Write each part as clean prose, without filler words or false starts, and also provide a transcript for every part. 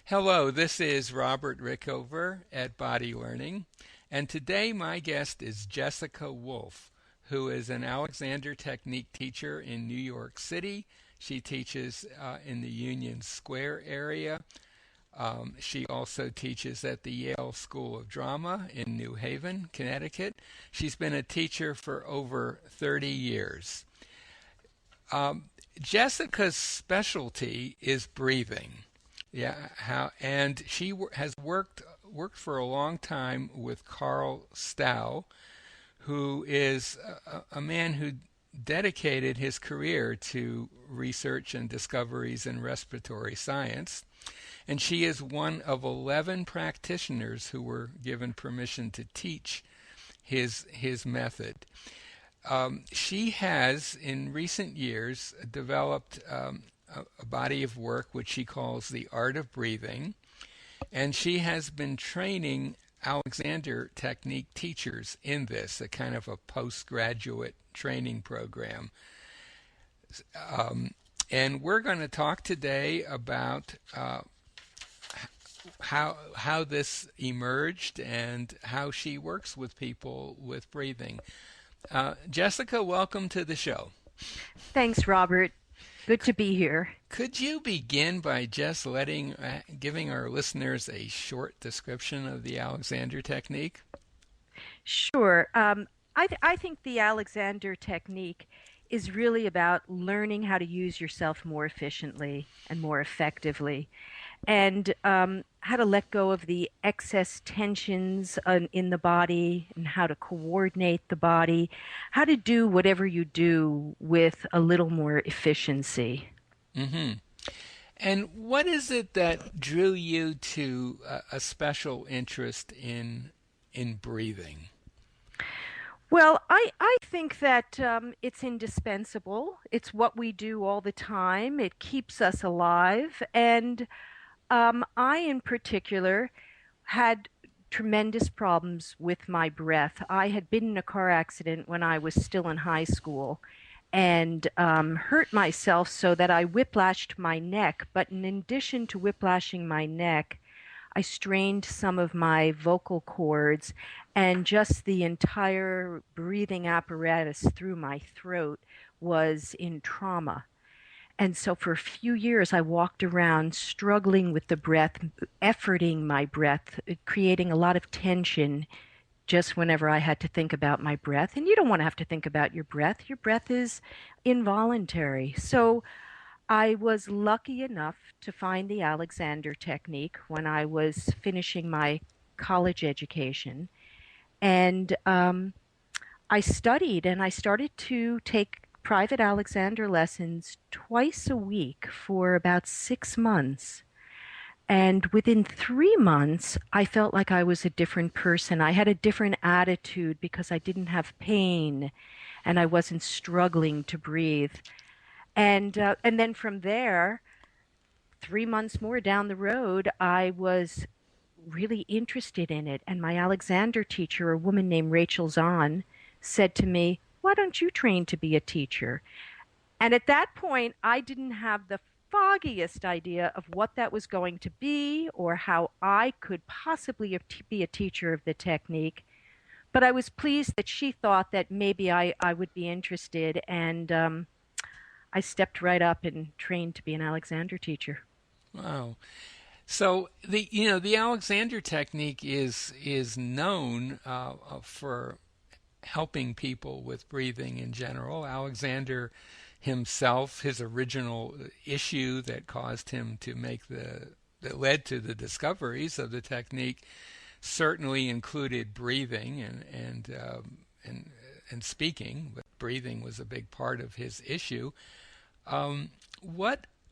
Hello, this is Robert Rickover at Body Learning, and today my guest is Jessica Wolf, who is an Alexander Technique teacher in New York City. She teaches in the Union Square area. She also teaches at the Yale School of Drama in New Haven, Connecticut. She's been a teacher for over 30 years. Jessica's specialty is breathing. And she has worked for a long time with Carl Stow, who is a man who dedicated his career to research and discoveries in respiratory science. And she is one of 11 practitioners who were given permission to teach his method. She has, in recent years, developed a body of work which she calls the art of breathing, and she has been training Alexander Technique teachers in this, a kind of a postgraduate training program. And we're going to talk today about how this emerged and how she works with people with breathing. Jessica, welcome to the show. Thanks, Robert. Good to be here. Could you begin by just giving our listeners a short description of the Alexander Technique? Sure. I think the Alexander Technique is really about learning how to use yourself more efficiently and more effectively, and how to let go of the excess tensions in the body, and how to coordinate the body, how to do whatever you do with a little more efficiency. Mm-hmm. And what is it that drew you to a special interest in breathing? Well, I think that it's indispensable. It's what we do all the time. It keeps us alive. And I, in particular, had tremendous problems with my breath. I had been in a car accident when I was still in high school and hurt myself so that I whiplashed my neck. But in addition to whiplashing my neck, I strained some of my vocal cords, and just the entire breathing apparatus through my throat was in trauma. And so for a few years, I walked around struggling with the breath, efforting my breath, creating a lot of tension just whenever I had to think about my breath. And you don't want to have to think about your breath. Your breath is involuntary. So I was lucky enough to find the Alexander Technique when I was finishing my college education. And I studied, and I started to take private Alexander lessons twice a week for about 6 months. And within 3 months, I felt like I was a different person. I had a different attitude because I didn't have pain and I wasn't struggling to breathe. And then from there, 3 months more down the road, I was really interested in it. And my Alexander teacher, a woman named Rachel Zahn, said to me, "Why don't you train to be a teacher?" And at that point, I didn't have the foggiest idea of what that was going to be or how I could possibly be a teacher of the technique. But I was pleased that she thought that maybe I would be interested, and I stepped right up and trained to be an Alexander teacher. Wow. So the Alexander Technique is known for helping people with breathing in general. Alexander himself, his original issue that caused him to that led to the discoveries of the technique, certainly included breathing and speaking, but breathing was a big part of his issue.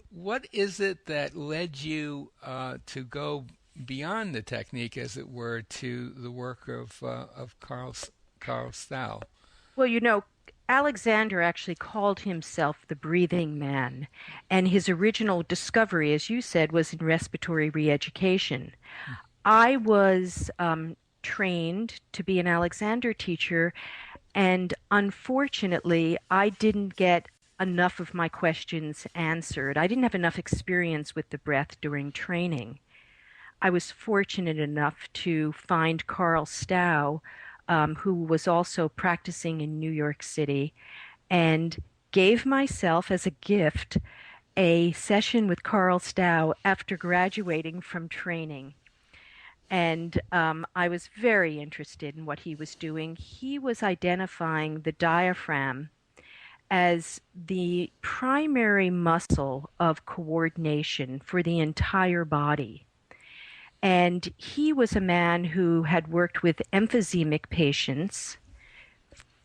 What is it that led you to go beyond the technique, as it were, to the work of Carl Stow? Well, Alexander actually called himself the breathing man, and his original discovery, as you said, was in respiratory re-education. I was trained to be an Alexander teacher, and unfortunately, I didn't get enough of my questions answered. I didn't have enough experience with the breath during training. I was fortunate enough to find Carl Stow, who was also practicing in New York City, and gave myself as a gift a session with Carl Stow after graduating from training. And I was very interested in what he was doing. He was identifying the diaphragm as the primary muscle of coordination for the entire body. And he was a man who had worked with emphysemic patients,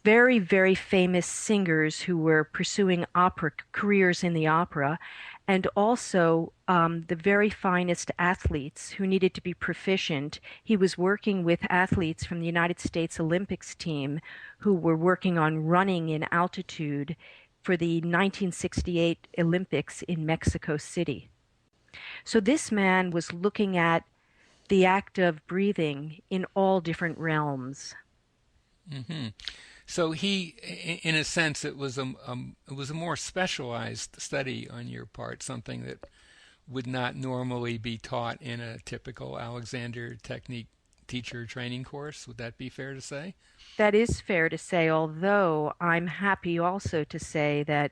very, very famous singers who were pursuing opera careers in the opera, and also the very finest athletes who needed to be proficient. He was working with athletes from the United States Olympics team who were working on running in altitude for the 1968 Olympics in Mexico City. So this man was looking at the act of breathing in all different realms. Hmm. So he, in a sense, it was a more specialized study on your part, something that would not normally be taught in a typical Alexander technique teacher training course. Would that be fair to say? That is fair to say, although I'm happy also to say that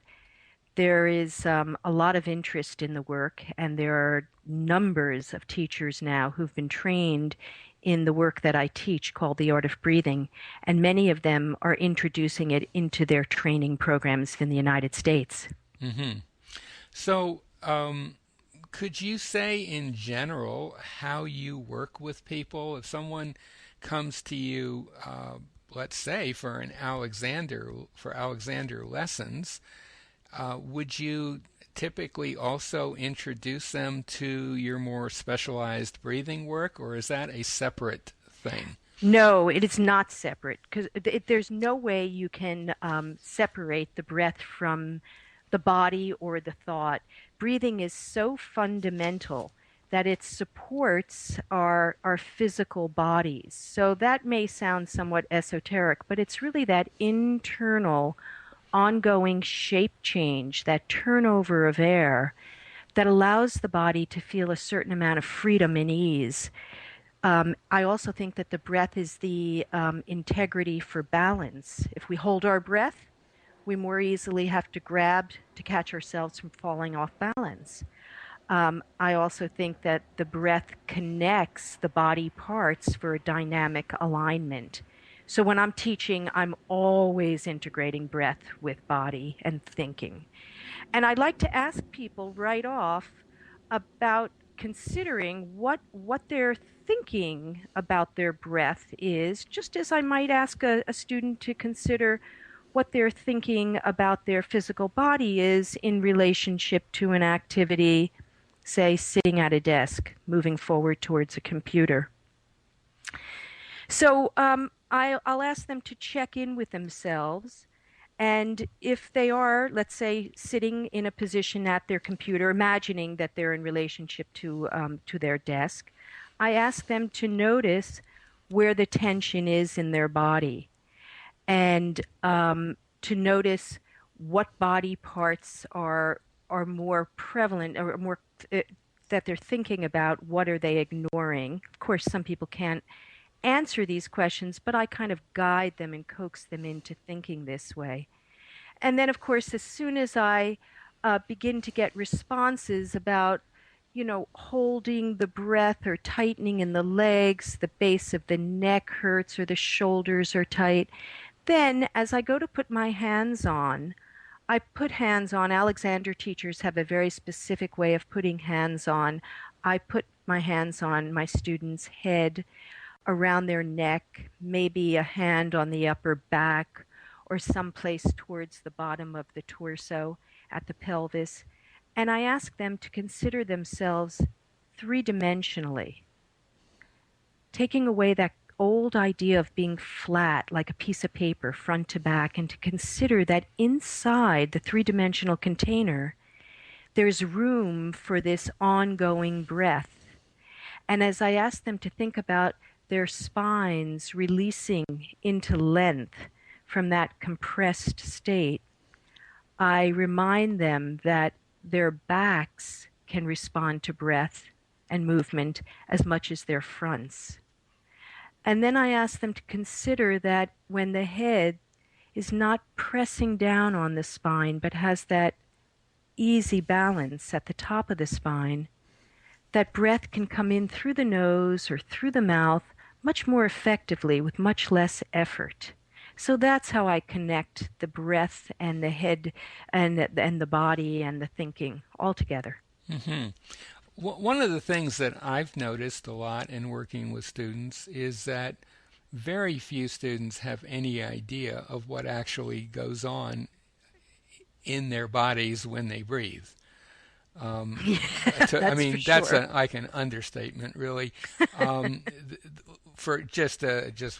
there is a lot of interest in the work, and there are numbers of teachers now who've been trained in the work that I teach called The Art of Breathing, and many of them are introducing it into their training programs in the United States. Hmm. So, could you say in general how you work with people? If someone comes to you, let's say for Alexander lessons, would you typically also introduce them to your more specialized breathing work, or is that a separate thing? No, it is not separate because there's no way you can separate the breath from the body or the thought. Breathing is so fundamental that it supports our physical bodies. So that may sound somewhat esoteric, but it's really that internal, ongoing shape change, that turnover of air that allows the body to feel a certain amount of freedom and ease. I also think that the breath is the integrity for balance. If we hold our breath, we more easily have to grab to catch ourselves from falling off balance. I also think that the breath connects the body parts for a dynamic alignment. So when I'm teaching, I'm always integrating breath with body and thinking. And I'd like to ask people right off about considering what they're thinking about their breath is, just as I might ask a student to consider what they're thinking about their physical body is in relationship to an activity, say sitting at a desk, moving forward towards a computer. So I'll ask them to check in with themselves. And if they are, let's say, sitting in a position at their computer, imagining that they're in relationship to their desk, I ask them to notice where the tension is in their body, and to notice what body parts are more prevalent or more that they're thinking about. What are they ignoring? Of course, some people can't answer these questions, but I kind of guide them and coax them into thinking this way. And then, of course, as soon as I begin to get responses about, holding the breath or tightening in the legs, the base of the neck hurts or the shoulders are tight, then as I go to put my hands on, I put hands on. Alexander teachers have a very specific way of putting hands on. I put my hands on my student's head, around their neck, maybe a hand on the upper back, or someplace towards the bottom of the torso at the pelvis. And I ask them to consider themselves three-dimensionally, taking away that old idea of being flat like a piece of paper front to back, and to consider that inside the three-dimensional container there's room for this ongoing breath. And as I ask them to think about their spines releasing into length from that compressed state, I remind them that their backs can respond to breath and movement as much as their fronts. And then I ask them to consider that when the head is not pressing down on the spine but has that easy balance at the top of the spine, that breath can come in through the nose or through the mouth much more effectively with much less effort. So that's how I connect the breath and the head and the body and the thinking all together. Hmm. One of the things that I've noticed a lot in working with students is that very few students have any idea of what actually goes on in their bodies when they breathe. Um, Yeah, I that's for mean, that's sure. like an understatement, really. For just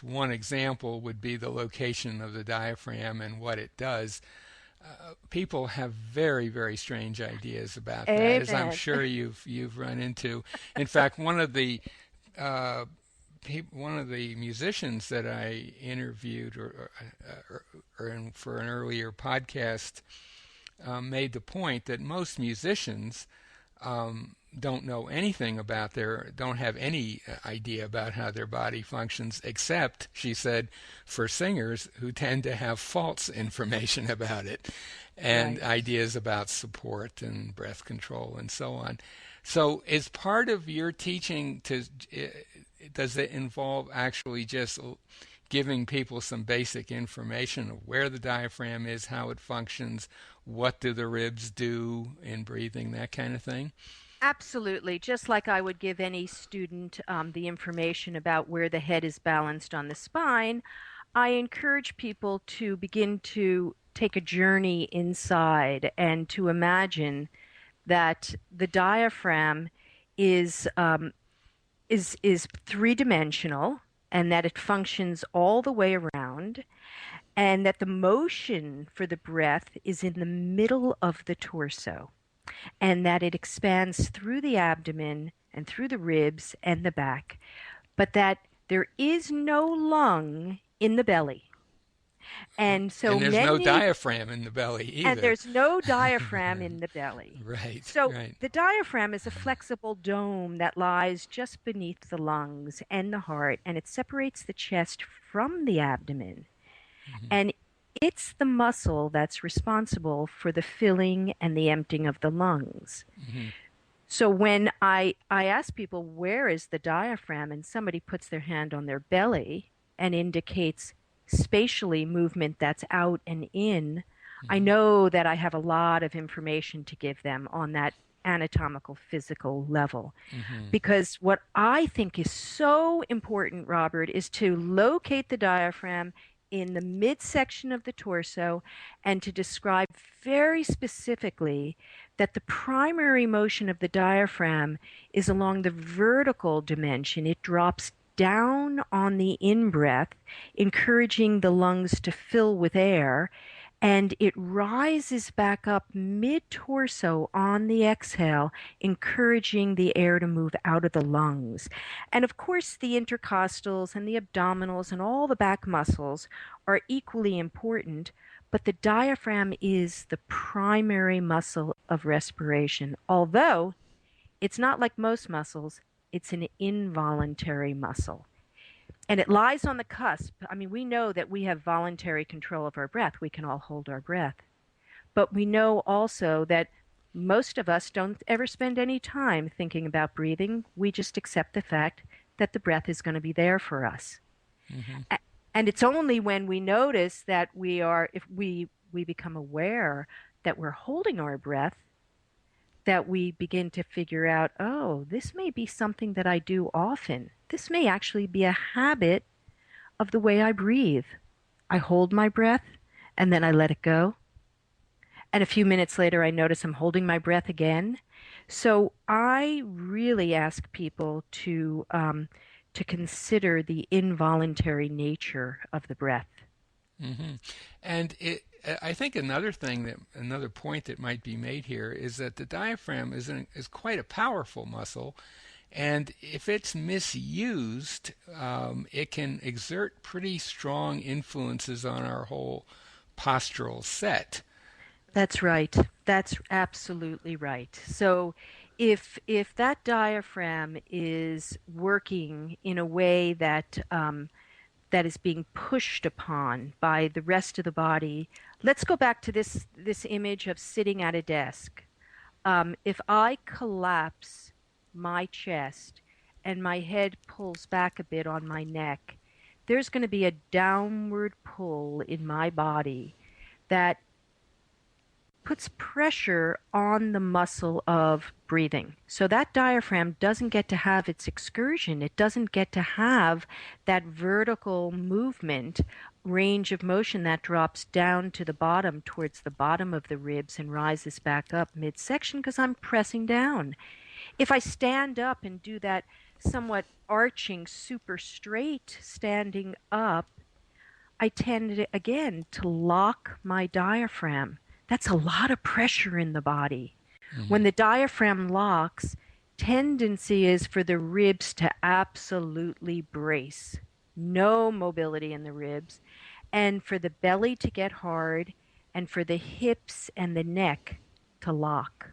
one example would be the location of the diaphragm and what it does. People have very strange ideas about that, as I'm Amen. sure you've run into. In fact, uh, one of the musicians that I interviewed for an earlier podcast made the point that most musicians don't know anything about don't have any idea about how their body functions, except, she said, for singers who tend to have false information about it and Right. ideas about support and breath control and so on. So, is part of your teaching does it involve actually just giving people some basic information of where the diaphragm is, how it functions, what do the ribs do in breathing, that kind of thing? Absolutely. Just like I would give any student the information about where the head is balanced on the spine, I encourage people to begin to take a journey inside and to imagine that the diaphragm is is three-dimensional and that it functions all the way around and that the motion for the breath is in the middle of the torso and that it expands through the abdomen and through the ribs and the back, but that there is no lung in the belly. And so And there's no many, diaphragm in the belly and either. there's no diaphragm in the belly. Right, So right. the diaphragm is a flexible dome that lies just beneath the lungs and the heart, and it separates the chest from the abdomen. Hmm. And it's the muscle that's responsible for the filling and the emptying of the lungs. Hmm. So when I ask people, where is the diaphragm? And somebody puts their hand on their belly and indicates spatially movement that's out and in, I Hmm. know that I have a lot of information to give them on that anatomical physical level. Hmm. Because what I think is so important, Robert, is to locate the diaphragm in the midsection of the torso and to describe very specifically that the primary motion of the diaphragm is along the vertical dimension. It drops down on the in breath, encouraging the lungs to fill with air, and it rises back up mid torso on the exhale, encouraging the air to move out of the lungs. And of course, the intercostals and the abdominals and all the back muscles are equally important, but the diaphragm is the primary muscle of respiration. Although it's not like most muscles, it's an involuntary muscle. And it lies on the cusp. I mean, we know that we have voluntary control of our breath. We can all hold our breath. But we know also that most of us don't ever spend any time thinking about breathing. We just accept the fact that the breath is going to be there for us. Hmm. And it's only when we notice that if we become aware that we're holding our breath, that we begin to figure out, oh, this may be something that I do often. This may actually be a habit of the way I breathe. I hold my breath and then I let it go. And a few minutes later, I notice I'm holding my breath again. So I really ask people to consider the involuntary nature of the breath. Hmm. And I think another point that might be made here is that the diaphragm is quite a powerful muscle, and if it's misused, it can exert pretty strong influences on our whole postural set. That's right. That's absolutely right. So if that diaphragm is working in a way that that is being pushed upon by the rest of the body, let's go back to this image of sitting at a desk. If I collapse my chest and my head pulls back a bit on my neck, there's going to be a downward pull in my body that puts pressure on the muscle of breathing. So that diaphragm doesn't get to have its excursion. It doesn't get to have that vertical movement, range of motion that drops down to the bottom towards the bottom of the ribs and rises back up midsection because I'm pressing down. If I stand up and do that somewhat arching, super straight standing up, I tend to, again to lock my diaphragm. That's a lot of pressure in the body. Hmm. When the diaphragm locks, tendency is for the ribs to absolutely brace. No mobility in the ribs. And for the belly to get hard and for the hips and the neck to lock.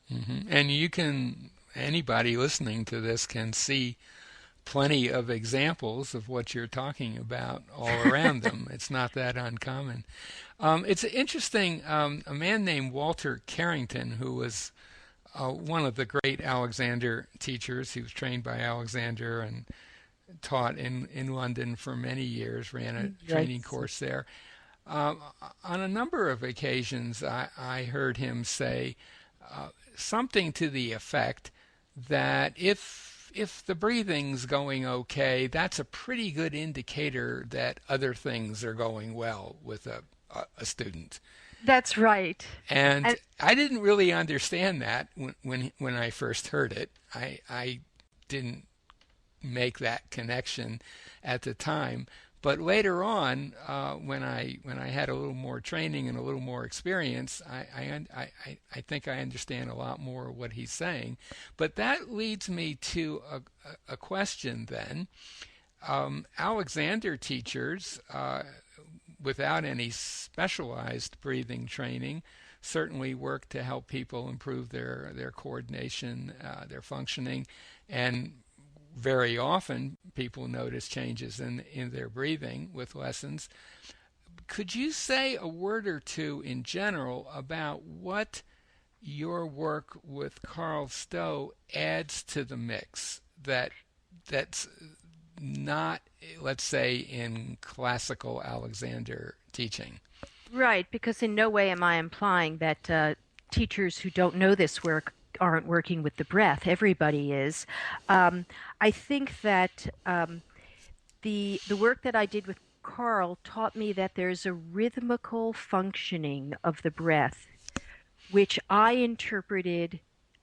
Hmm. And anybody listening to this can see plenty of examples of what you're talking about all around them. It's not that uncommon. It's interesting. A man named Walter Carrington, who was one of the great Alexander teachers, he was trained by Alexander and taught in London for many years, ran a training Yes. course there. Um, on a number of occasions, I heard him say something to the effect that if the breathing's going okay, that's a pretty good indicator that other things are going well with a student. That's right. And And I didn't really understand that when I first heard it. I didn't make that connection at the time. But later on, when I had a little more training and a little more experience, I think I understand a lot more of what he's saying. But that leads me to a question then. Alexander teachers, without any specialized breathing training, certainly work to help people improve their coordination, their functioning, and very often people notice changes in their breathing with lessons. Could you say a word or two in general about what your work with Carl Stowe adds to the mix that's not, let's say, in classical Alexander teaching? right, because in no way am I implying that teachers who don't know this work aren't working with the breath. Everybody is. I think that the work that I did with Carl taught me that there's a rhythmical functioning of the breath, which I interpreted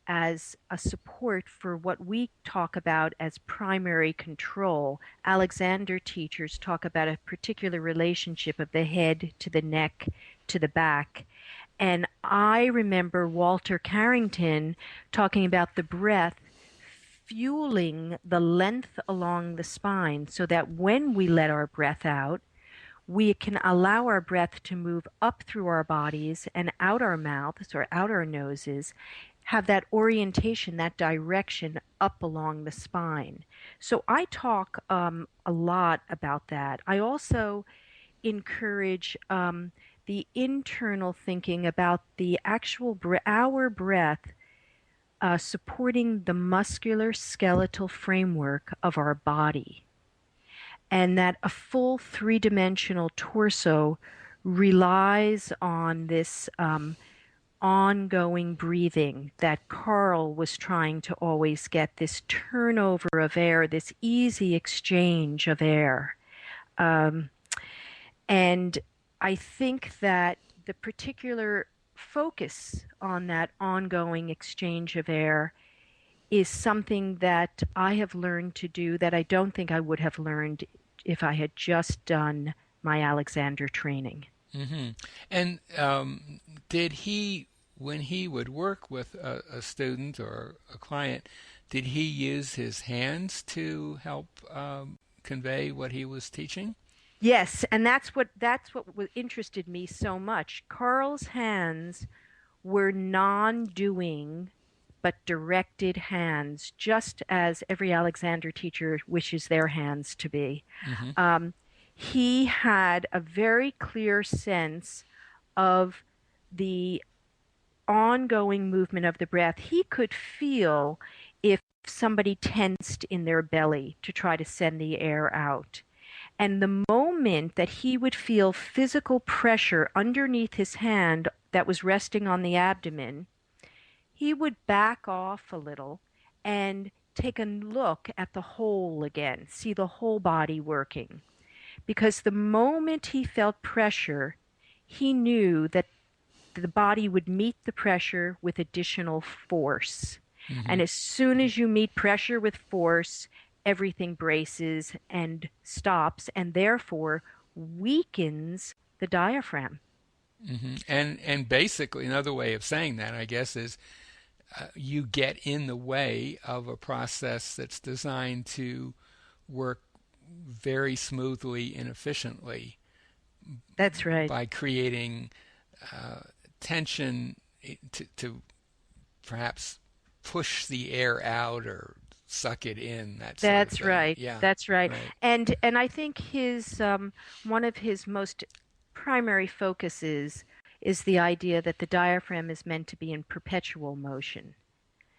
as a support for what we talk about as primary control. Alexander teachers talk about a particular relationship of the head to the neck to the back. And I remember Walter Carrington talking about the breath fueling the length along the spine so that when we let our breath out, we can allow our breath to move up through our bodies and out our mouths or out our noses, have that orientation, that direction up along the spine. So I talk a lot about that. I also encourage the internal thinking about the actual our breath supporting the muscular skeletal framework of our body, and that a full three-dimensional torso relies on this ongoing breathing that Carl was trying to always get, this turnover of air, this easy exchange of air. Um, and I think that the particular focus on that ongoing exchange of air is something that I have learned to do that I don't think I would have learned if I had just done my Alexander training. Hmm. And did he, when he would work with a student or a client, did he use his hands to help convey what he was teaching? Yes, and that's what interested me so much. Carl's hands were non-doing but directed hands, just as every Alexander teacher wishes their hands to be. Mm-hmm. Um, he had a very clear sense of the ongoing movement of the breath. He could feel if somebody tensed in their belly to try to send the air out. And the moment that he would feel physical pressure underneath his hand that was resting on the abdomen, he would back off a little and take a look at the whole again, see the whole body working. Because the moment he felt pressure, he knew that the body would meet the pressure with additional force. Mm-hmm. And as soon as you meet pressure with force, everything braces and stops and therefore weakens the diaphragm. Mm-hmm. And basically another way of saying that, I guess, is you get in the way of a process that's designed to work very smoothly and efficiently That's right. by creating uh, tension to perhaps push the air out or suck it in, that sort of That's thing. right. Yeah, That's right. right. And I think his one of his most primary focuses is the idea that the diaphragm is meant to be in perpetual motion.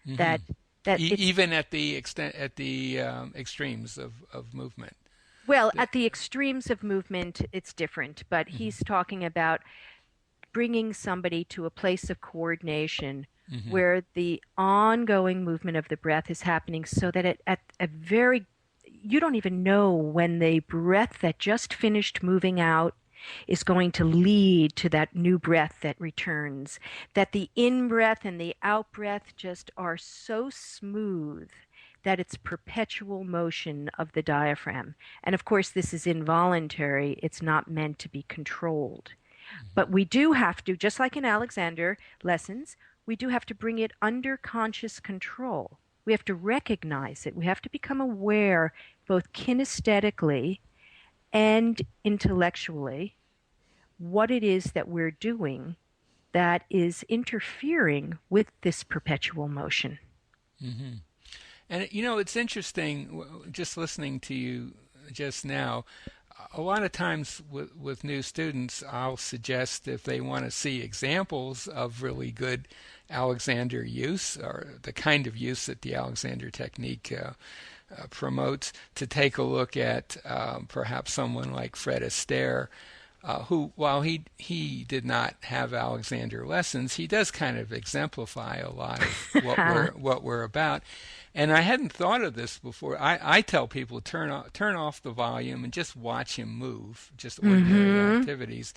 Hmm. That that it's Even at the extent at the extremes of movement. well, The- at the extremes of movement, it's different, but mhm, he's talking about bringing somebody to a place of coordination mhm, where the ongoing movement of the breath is happening so that at a very you don't even know when the breath that just finished moving out is going to lead to that new breath that returns. That the in breath and the out breath just are so smooth that it's perpetual motion of the diaphragm. And of course, this is involuntary, it's not meant to be controlled. But we do have to, just like in Alexander lessons, we do have to bring it under conscious control. We have to recognize it. We have to become aware, both kinesthetically and intellectually, what it is that we're doing that is interfering with this perpetual motion. mhm. And it's interesting just listening to you just now. A lot of times with new students, I'll suggest if they want to see examples of really good Alexander use or the kind of use that the Alexander technique promotes, to take a look at perhaps someone like Fred Astaire, who, while he did not have Alexander lessons, he does kind of exemplify a lot of what we're about. And I hadn't thought of this before. I tell people turn off the volume and just watch him move, just ordinary Mm-hmm. activities.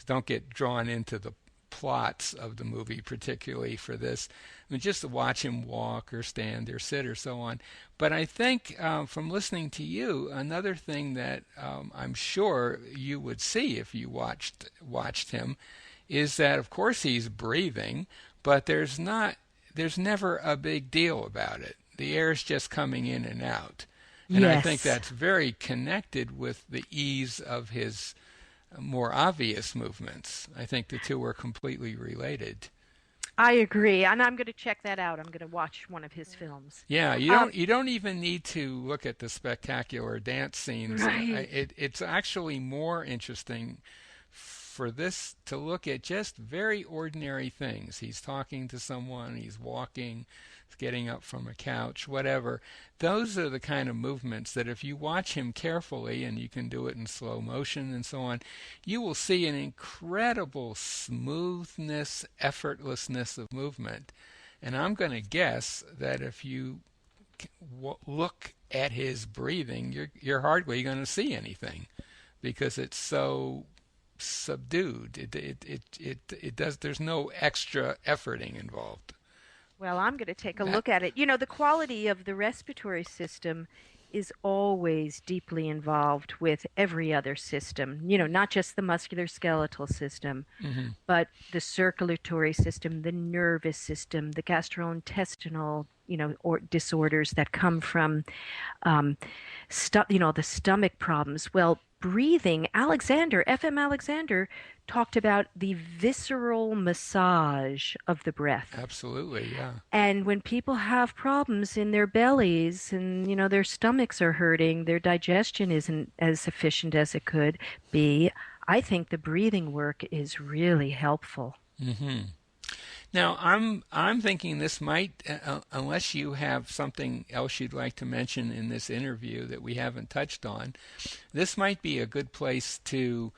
Don't get drawn into the plots of the movie, particularly for this. I mean, just to watch him walk or stand or sit or so on. But I think from listening to you, another thing that I'm sure you would see if you watched him is that, of course, he's breathing, but there's never a big deal about it. The air is just coming in and out. And I think Yes. that's very connected with the ease of his more obvious movements. I think the two are completely related. I agree, and I'm going to check that out. I'm going to watch one of his films. Yeah, you Um, don't you don't even need to look at the spectacular dance scenes. right. It's actually more interesting for this to look at just very ordinary things. He's talking to someone, he's walking, he's getting up from a couch, whatever. Those are the kind of movements that if you watch him carefully, and you can do it in slow motion and so on, you will see an incredible smoothness, effortlessness of movement. And I'm going to guess that if you look at his breathing, you're hardly going to see anything because it's so subdued. It does. There's no extra efforting involved. Well, I'm going to take a That. look at it. You know, the quality of the respiratory system is always deeply involved with every other system, not just the musculoskeletal system, Hmm. but the circulatory system, the nervous system, the gastrointestinal, or disorders that come from, the stomach problems. Well, breathing, FM Alexander, talked about the visceral massage of the breath. Absolutely, yeah. And when people have problems in their bellies and, their stomachs are hurting, their digestion isn't as efficient as it could be, I think the breathing work is really helpful. Hmm. Now, I'm thinking this might, unless you have something else you'd like to mention in this interview that we haven't touched on, this might be a good place to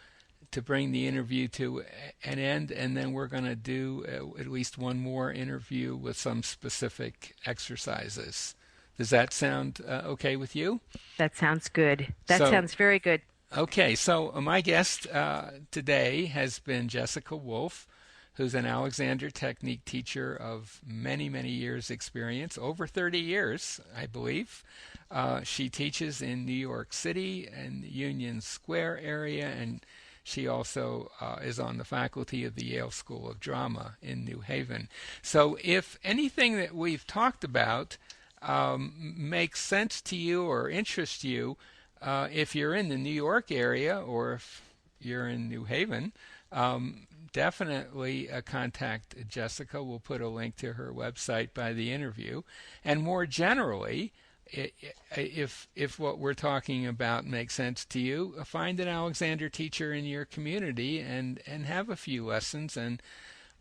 bring the interview to an end, and then we're going to do at least one more interview with some specific exercises. Does that sound okay with you? That sounds good. That So, sounds very good. okay, so my guest today has been Jessica Wolf, who's an Alexander Technique teacher of many, many years' experience, over 30 years, I believe. She teaches in New York City and the Union Square area, and she also is on the faculty of the Yale School of Drama in New Haven. So if anything that we've talked about makes sense to you or interests you, if you're in the New York area or if you're in New Haven, definitely contact Jessica. We'll put a link to her website by the interview. And more generally, if what we're talking about makes sense to you, find an Alexander teacher in your community and have a few lessons. And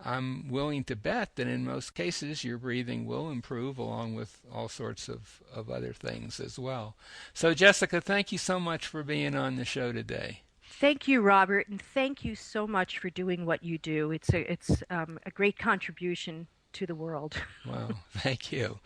I'm willing to bet that in most cases your breathing will improve along with all sorts of other things as well. So, Jessica, thank you so much for being on the show today. Thank you, Robert, and thank you so much for doing what you do. It's a great contribution to the world. Wow, thank you.